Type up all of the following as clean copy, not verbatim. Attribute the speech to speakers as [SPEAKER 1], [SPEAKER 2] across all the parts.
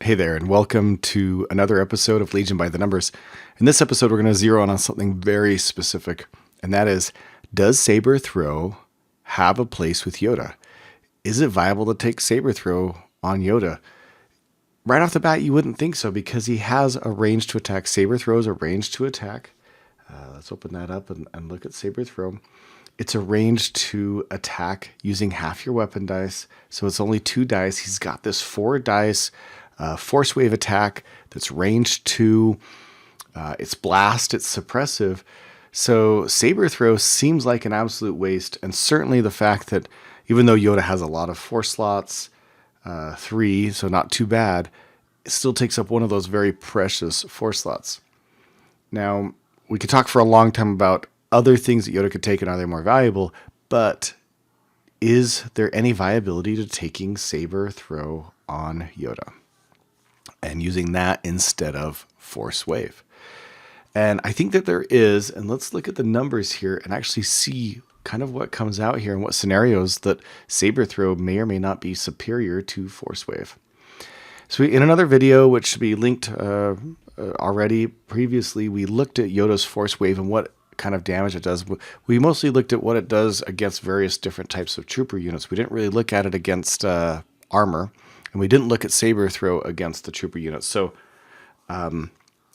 [SPEAKER 1] Hey there, and welcome to another episode of Legion by the Numbers. In this episode, we're going to zero in on something very specific, and that is, does Saber Throw have a place with Yoda? Is it viable to take Saber Throw on Yoda? Right off the bat, you wouldn't think so, because he has a range to attack. Saber Throw is a range to attack. Let's open that up and look at Saber Throw. It's a range to attack using half your weapon dice, so it's only 2 dice. He's got this 4 dice force wave attack that's range 2. It's blast, it's suppressive. So Saber Throw seems like an absolute waste, and certainly the fact that even though Yoda has a lot of force slots, 3, so not too bad, it still takes up one of those very precious force slots. Now, we could talk for a long time about other things that Yoda could take and are they more valuable, but is there any viability to taking Saber Throw on Yoda and using that instead of Force Wave? And I think that there is, and let's look at the numbers here and actually see kind of what comes out here and what scenarios that Saber Throw may or may not be superior to Force Wave. So in another video, which should be linked already previously, we looked at Yoda's Force Wave and what kind of damage it does. We mostly looked at what it does against various different types of trooper units. We didn't really look at it against armor, and we didn't look at Saber Throw against the trooper units. So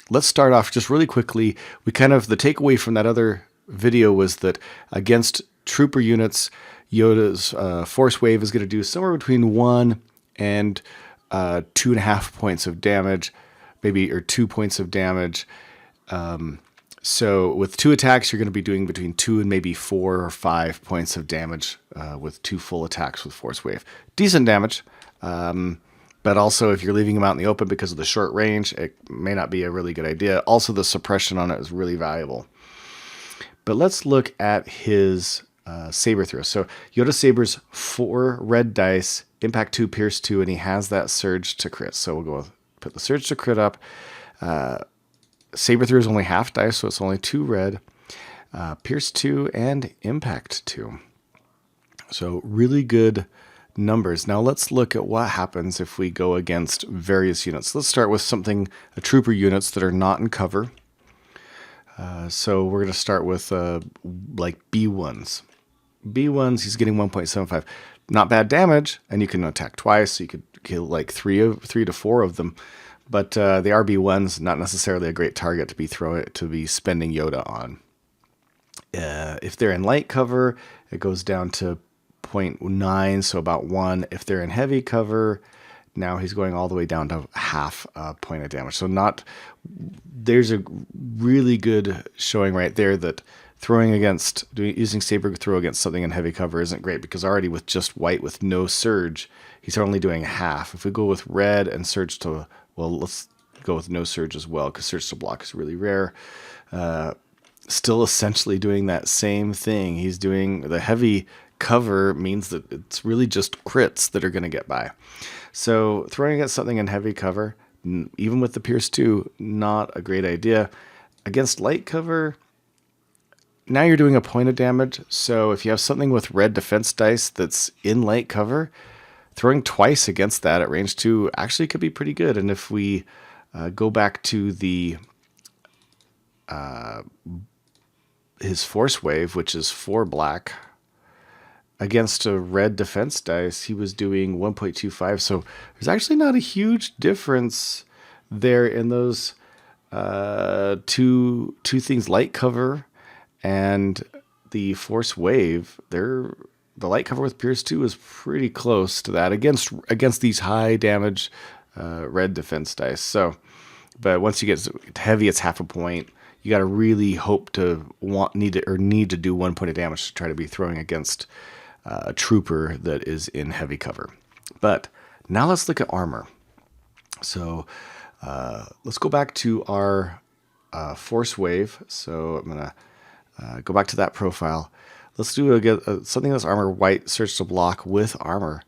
[SPEAKER 1] let's start off just really quickly. The takeaway from that other video was that against trooper units, Yoda's Force Wave is going to do somewhere between 1 and 2.5 points of damage, maybe, or 2 points of damage. So with 2 attacks, you're going to be doing between 2 and maybe 4 or 5 points of damage with 2 full attacks with Force Wave. Decent damage, but also if you're leaving him out in the open because of the short range, it may not be a really good idea. Also, the suppression on it is really valuable. But let's look at his Saber Throw. So Yoda Saber's 4 red dice, impact 2, pierce 2, and he has that surge to crit. So we'll put the surge to crit up. Saber Throw is only half dice, so it's only 2 red, pierce 2, and impact 2. So really good numbers. Now let's look at what happens if we go against various units. Let's start with trooper units that are not in cover. So we're going to start with like B1s. B1s, he's getting 1.75. Not bad damage, and you can attack twice, so you could kill like 3 to 4 of them. But the RB1's not necessarily a great target to be spending Yoda on. If they're in light cover, it goes down to 0.9, so about 1. If they're in heavy cover, now he's going all the way down to half a point of damage. So there's a really good showing right there that using Saber Throw against something in heavy cover isn't great, because already with just white with no surge, he's only doing half. If we go with red and surge to, well, let's go with no surge as well, because surge to block is really rare. Still essentially doing that same thing. He's doing the heavy cover means that it's really just crits that are going to get by. So throwing against something in heavy cover, even with the pierce 2, not a great idea. Against light cover, now you're doing a point of damage. So if you have something with red defense dice that's in light cover, throwing twice against that at range 2 actually could be pretty good. And if we go back to his Force Wave, which is 4 black, against a red defense dice, he was doing 1.25. So there's actually not a huge difference there in those two things, light cover and the Force Wave. The light cover with pierce 2 is pretty close to that against these high damage red defense dice. So, but once you get heavy, it's half a point. You got to really need to do 1 point of damage to try to be throwing against a trooper that is in heavy cover. But now let's look at armor. So let's go back to our Force Wave. So I'm going to go back to that profile. Let's do something that's armor, white, surge to block with armor.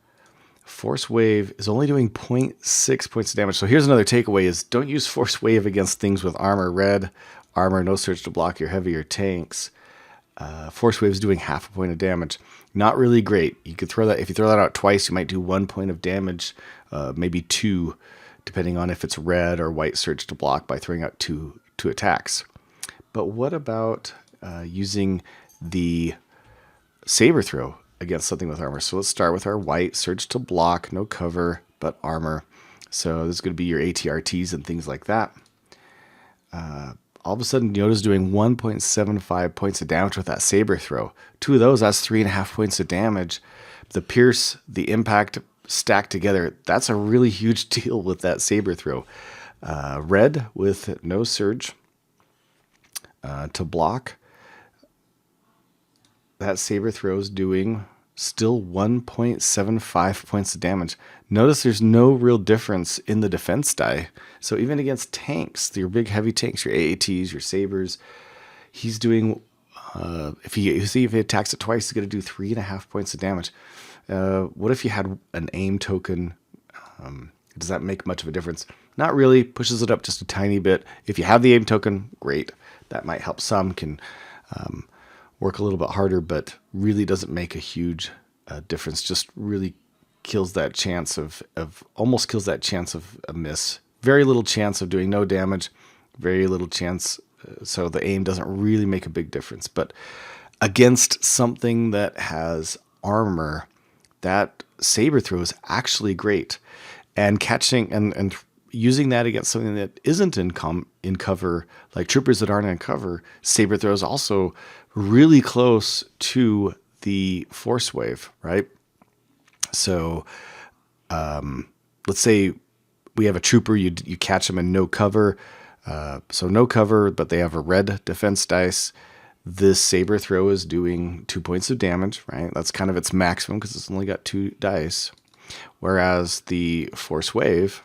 [SPEAKER 1] Force Wave is only doing 0.6 points of damage. So here's another takeaway is don't use Force Wave against things with armor. Red armor, no surge to block your heavier tanks. Force Wave is doing half a point of damage. Not really great. You could throw that, if you throw that out twice, you might do 1 point of damage, maybe 2 depending on if it's red or white surge to block by throwing out two attacks. But what about using the Saber Throw against something with armor? So let's start with our white surge to block, no cover, but armor. So this is going to be your ATRTs and things like that. All of a sudden, Yoda's doing 1.75 points of damage with that Saber Throw. Two of those, that's 3.5 points of damage. The pierce, the impact stacked together, that's a really huge deal with that Saber Throw. Red with no surge to block. That Saber Throw is doing still 1.75 points of damage. Notice there's no real difference in the defense die. So even against tanks, your big heavy tanks, your AATs, your Sabers, he's doing, if he attacks it twice, he's going to do 3.5 points of damage. What if you had an aim token? Does that make much of a difference? Not really. Pushes it up just a tiny bit. If you have the aim token, great. That might help some, can work a little bit harder, but really doesn't make a huge difference. Just really kills that chance almost kills that chance of a miss. Very little chance of doing no damage. Very little chance. So the aim doesn't really make a big difference. But against something that has armor, that Saber Throw is actually great. And catching and using that against something that isn't in cover, like troopers that aren't in cover, Saber Throw is also really close to the force wave, right? So let's say we have a trooper, you catch them in no cover. So no cover, but they have a red defense dice. This Saber Throw is doing 2 points of damage, right? That's kind of its maximum because it's only got 2 dice. Whereas the force wave,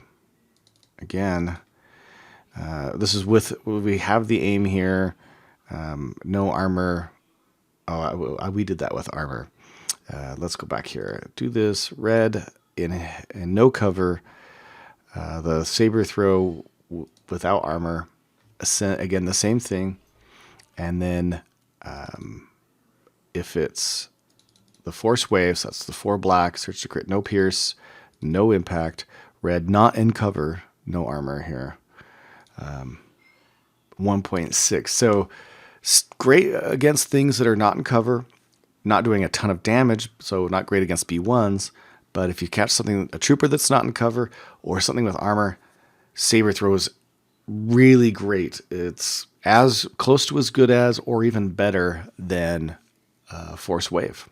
[SPEAKER 1] again, this is we have the aim here, no armor. Oh, we did that with armor. Let's go back here. Do this red in no cover. The Saber Throw without armor. Again, the same thing. And then if it's the force waves, that's the 4 black, search to crit, no pierce, no impact. Red, not in cover, no armor here. 1.6. So great against things that are not in cover, not doing a ton of damage, so not great against B1s. But if you catch a trooper that's not in cover or something with armor, Saber Throw is really great. It's as close to as good as or even better than Force Wave.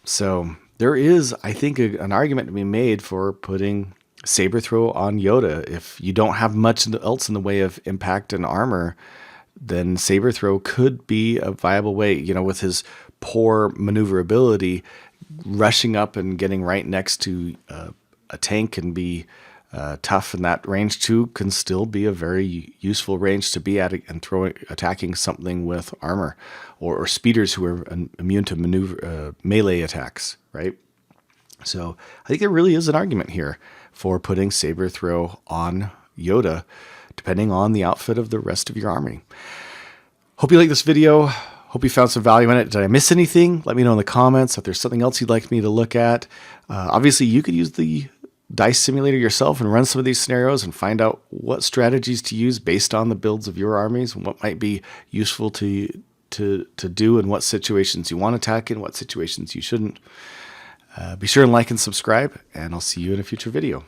[SPEAKER 1] So there is, I think, an argument to be made for putting Saber Throw on Yoda. If you don't have much else in the way of impact and armor, then Saber Throw could be a viable way. With his poor maneuverability, rushing up and getting right next to a tank can be tough, and that range too can still be a very useful range to be at and attacking something with armor or speeders who are immune to melee attacks, right? So I think there really is an argument here for putting Saber Throw on Yoda, depending on the outfit of the rest of your army. Hope you like this video. Hope you found some value in it. Did I miss anything? Let me know in the comments if there's something else you'd like me to look at. Obviously, you could use the dice simulator yourself and run some of these scenarios and find out what strategies to use based on the builds of your armies and what might be useful to do and what situations you want to attack in, what situations you shouldn't. Be sure and like and subscribe, and I'll see you in a future video.